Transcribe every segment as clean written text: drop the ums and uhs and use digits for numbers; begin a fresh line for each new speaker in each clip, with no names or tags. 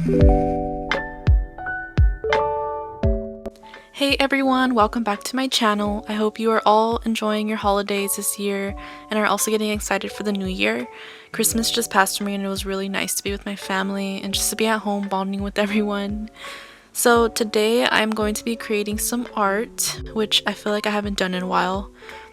Hey everyone, welcome back to my channel. I hope you are all enjoying your holidays this year and are also getting excited for the new year. Christmas just passed for me and it was really nice to be with my family and just to be at home bonding with everyone. So today I'm going to be creating some art, which I feel like I haven't done in a while.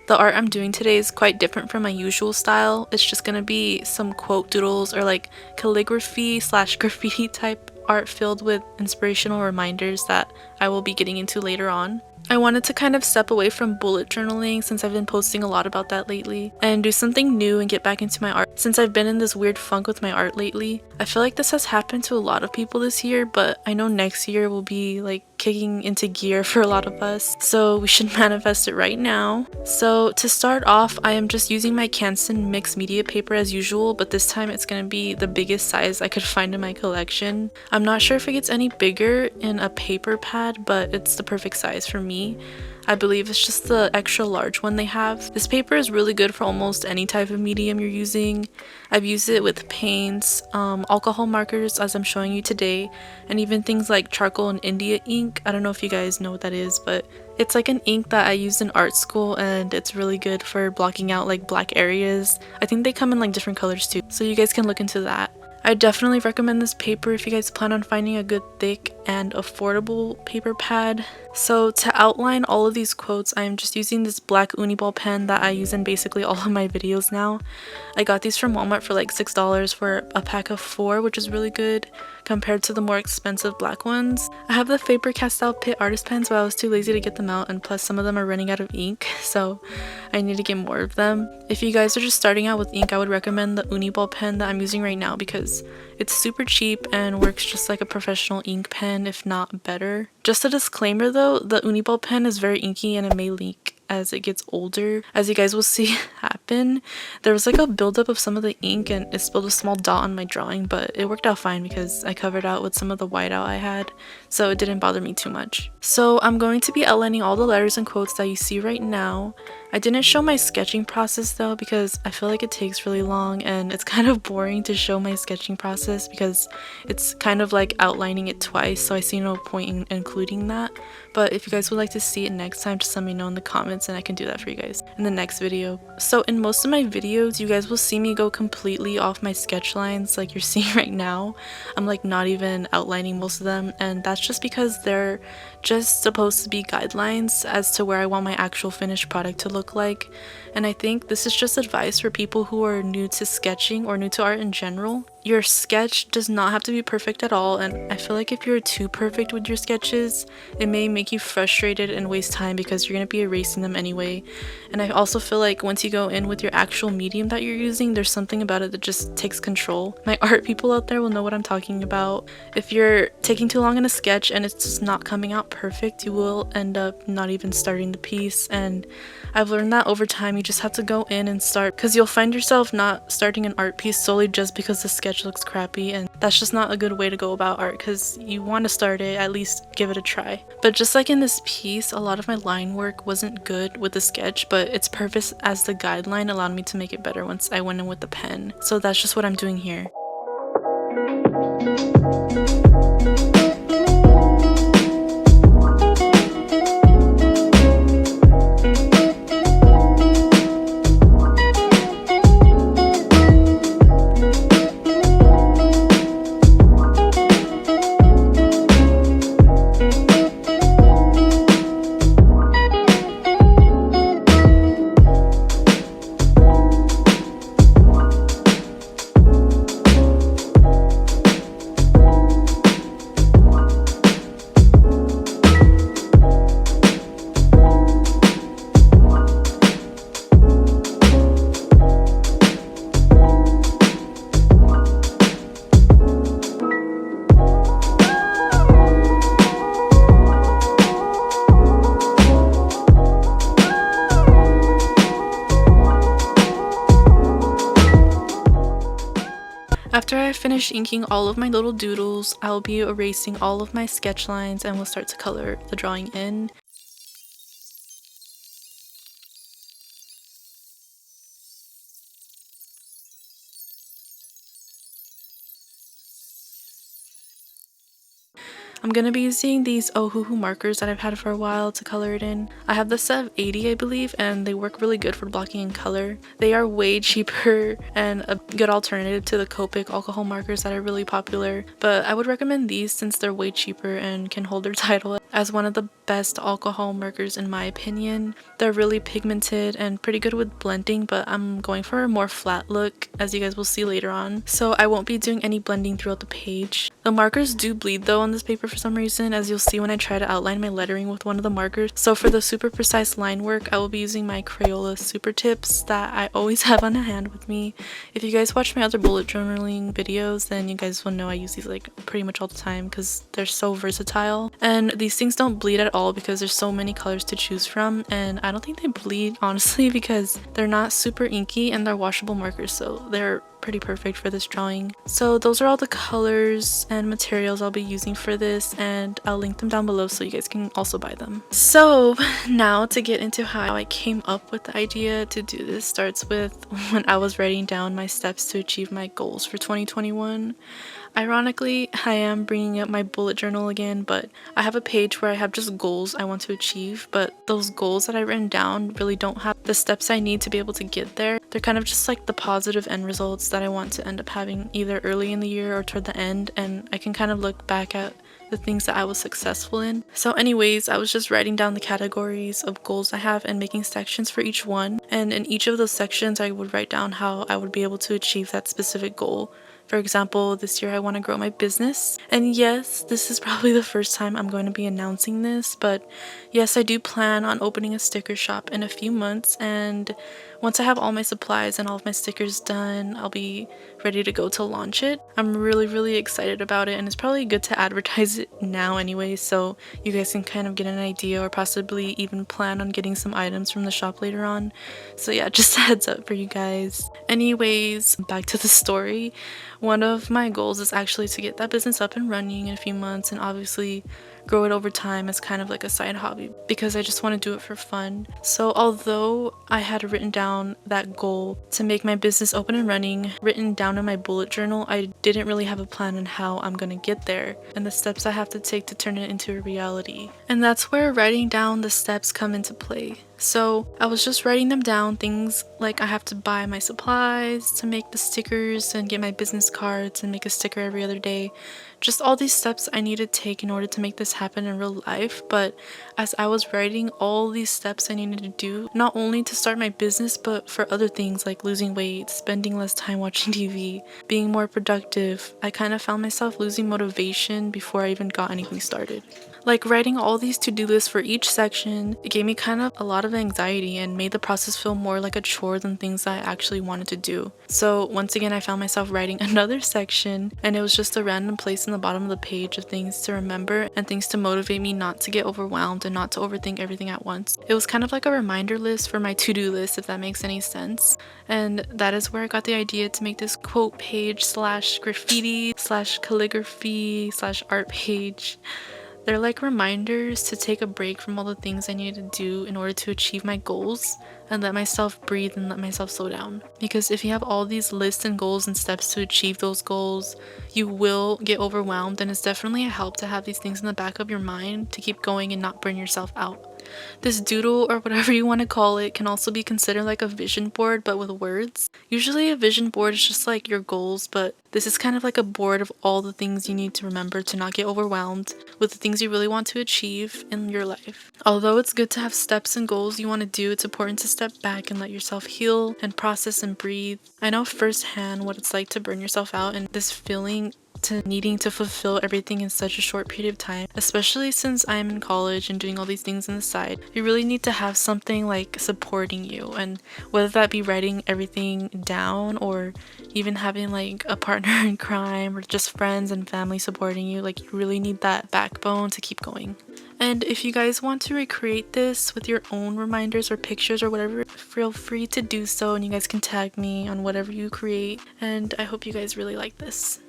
The art I'm doing today is quite different from my usual style. It's just gonna be some quote doodles or like calligraphy slash graffiti type art filled with inspirational reminders that I will be getting into later on. I wanted to kind of step away from bullet journaling since I've been posting a lot about that lately and do something new and get back into my art since I've been in this weird funk with my art lately. I feel like this has happened to a lot of people this year, but I know next year will be like kicking into gear for a lot of us, so we should manifest it right now. So to start off, I am just using my Canson mixed media paper as usual, but this time it's gonna be the biggest size I could find in my collection. I'm not sure if it gets any bigger in a paper pad, but it's the perfect size for me. I believe it's just the extra large one they have. This paper is really good for almost any type of medium you're using. I've used it with paints, alcohol markers as I'm showing you today, and even things like charcoal and India ink. I don't know if you guys know what that is, but it's like an ink that I used in art school and it's really good for blocking out like black areas. I think they come in like different colors too, so you guys can look into that. I definitely recommend this paper if you guys plan on finding a good thick and affordable paper pad. So to outline all of these quotes, I am just using this black uni ball pen that I use in basically all of my videos now. I got these from Walmart for like $6 for a pack of 4, which is really good compared to the more expensive black ones. I have the Faber-Castell Pitt artist pens, but I was too lazy to get them out, and plus some of them are running out of ink, so I need to get more of them. If you guys are just starting out with ink, I would recommend the uni ball pen that I'm using right now because it's super cheap and works just like a professional ink pen, if not better. Just a disclaimer though, the Uniball pen is very inky and it may leak as it gets older, as you guys will see happen. There was like a buildup of some of the ink and it spilled a small dot on my drawing, but it worked out fine because I covered out with some of the whiteout I had, so it didn't bother me too much. So I'm going to be outlining all the letters and quotes that you see right now. I didn't show my sketching process though because I feel like it takes really long and it's kind of boring to show my sketching process because it's kind of like outlining it twice, so I see no point in including that. But if you guys would like to see it next time, just let me know in the comments and I can do that for you guys in the next video. So in most of my videos, you guys will see me go completely off my sketch lines like you're seeing right now. I'm like not even outlining most of them, and that's just because they're just supposed to be guidelines as to where I want my actual finished product to look like. And I think this is just advice for people who are new to sketching or new to art in general. Your sketch does not have to be perfect at all, and I feel like if you're too perfect with your sketches, it may make you frustrated and waste time because you're going to be erasing them anyway. And I also feel like once you go in with your actual medium that you're using, there's something about it that just takes control. My art people out there will know what I'm talking about. If you're taking too long in a sketch and it's just not coming out perfect, you will end up not even starting the piece, and I've learned that over time. You just have to go in and start, because you'll find yourself not starting an art piece solely just because the sketch looks crappy, and that's just not a good way to go about art because you want to start it, at least give it a try. But just like in this piece, a lot of my line work wasn't good with the sketch, but its purpose as the guideline allowed me to make it better once I went in with the pen. So that's just what I'm doing here. After I finish inking all of my little doodles, I'll be erasing all of my sketch lines and we'll start to color the drawing in. I'm gonna be using these Ohuhu markers that I've had for a while to color it in. I have the set of 80, I believe, and they work really good for blocking in color. They are way cheaper and a good alternative to the Copic alcohol markers that are really popular, but I would recommend these since they're way cheaper and can hold their title as one of the best alcohol markers in my opinion. They're really pigmented and pretty good with blending, but I'm going for a more flat look, as you guys will see later on, so I won't be doing any blending throughout the page. The markers do bleed though on this paper for some reason, as you'll see when I try to outline my lettering with one of the markers. So for the super precise line work, I will be using my Crayola super tips that I always have on hand with me. If you guys watch my other bullet journaling videos, then you guys will know I use these like pretty much all the time because they're so versatile. And these things don't bleed at all because there's so many colors to choose from, and I don't think they bleed honestly because they're not super inky and they're washable markers, so they're pretty perfect for this drawing. So those are all the colors and materials I'll be using for this, and I'll link them down below so you guys can also buy them. So now to get into how I came up with the idea to do this starts with when I was writing down my steps to achieve my goals for 2021. Ironically, I am bringing up my bullet journal again, but I have a page where I have just goals I want to achieve, but those goals that I've written down really don't have the steps I need to be able to get there. They're kind of just like the positive end results that I want to end up having either early in the year or toward the end, and I can kind of look back at the things that I was successful in. So anyways, I was just writing down the categories of goals I have and making sections for each one, and in each of those sections I would write down how I would be able to achieve that specific goal. For example, this year I want to grow my business, and yes, this is probably the first time I'm going to be announcing this, but yes, I do plan on opening a sticker shop in a few months, and once I have all my supplies and all of my stickers done, I'll be ready to go to launch it. I'm really excited about it, and it's probably good to advertise it now anyway, so you guys can kind of get an idea or possibly even plan on getting some items from the shop later on. So yeah, just a heads up for you guys. Anyways, back to the story. One of my goals is actually to get that business up and running in a few months, and obviously grow it over time as kind of like a side hobby because I just want to do it for fun. So although I had written down that goal to make my business open and running written down in my bullet journal, I didn't really have a plan on how I'm gonna get there and the steps I have to take to turn it into a reality. And that's where writing down the steps come into play. So I was just writing them down, things like I have to buy my supplies to make the stickers and get my business cards and make a sticker every other day. Just all these steps I need to take in order to make this happen in real life. But as I was writing all these steps I needed to do, not only to start my business, but for other things like losing weight, spending less time watching TV, being more productive, I kind of found myself losing motivation before I even got anything started. Like writing all these to-do lists for each section, it gave me kind of a lot of anxiety and made the process feel more like a chore than things I actually wanted to do. So once again, I found myself writing another section, and it was just a random place in the bottom of the page of things to remember and things to motivate me not to get overwhelmed and not to overthink everything at once. It was kind of like a reminder list for my to-do list, if that makes any sense. And that is where I got the idea to make this quote page slash graffiti slash calligraphy slash art page. They're like reminders to take a break from all the things I need to do in order to achieve my goals and let myself breathe and let myself slow down. Because if you have all these lists and goals and steps to achieve those goals, you will get overwhelmed, and it's definitely a help to have these things in the back of your mind to keep going and not burn yourself out. This doodle, or whatever you want to call it, can also be considered like a vision board but with words. Usually a vision board is just like your goals, but this is kind of like a board of all the things you need to remember to not get overwhelmed with the things you really want to achieve in your life. Although it's good to have steps and goals you want to do, it's important to step back and let yourself heal and process and breathe. I know firsthand what it's like to burn yourself out and this feeling to needing to fulfill everything in such a short period of time, especially since I'm in college and doing all these things on the side. You really need to have something like supporting you, and whether that be writing everything down or even having like a partner in crime or just friends and family supporting you, like you really need that backbone to keep going. And if you guys want to recreate this with your own reminders or pictures or whatever, feel free to do so, and you guys can tag me on whatever you create, and I hope you guys really like this.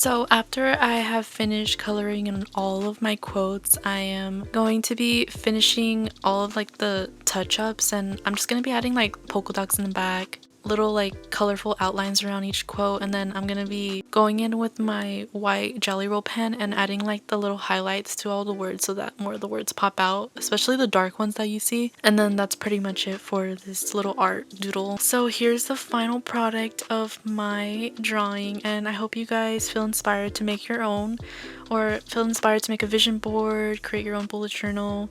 So after I have finished coloring in all of my quotes, I am going to be finishing all of like the touch-ups, and I'm just going to be adding like polka dots in the back, little like colorful outlines around each quote, and then I'm gonna be going in with my white Jelly Roll pen and adding like the little highlights to all the words so that more of the words pop out, especially the dark ones that you see. And then that's pretty much it for this little art doodle. So here's the final product of my drawing, and I hope you guys feel inspired to make your own, or feel inspired to make a vision board, create your own bullet journal,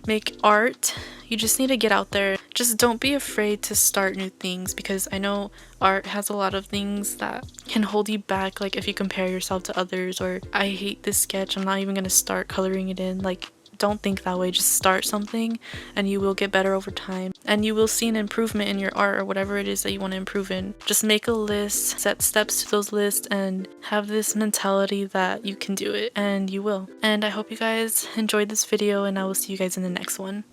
make art. You just need to get out there. Just don't be afraid to start new things, because I know art has a lot of things that can hold you back, like if you compare yourself to others, or I hate this sketch, I'm not even gonna start coloring it in. Like, don't think that way. Just start something and you will get better over time, and you will see an improvement in your art or whatever it is that you want to improve in. Just make a list, set steps to those lists, and have this mentality that you can do it, and you will. And I hope you guys enjoyed this video, and I will see you guys in the next one.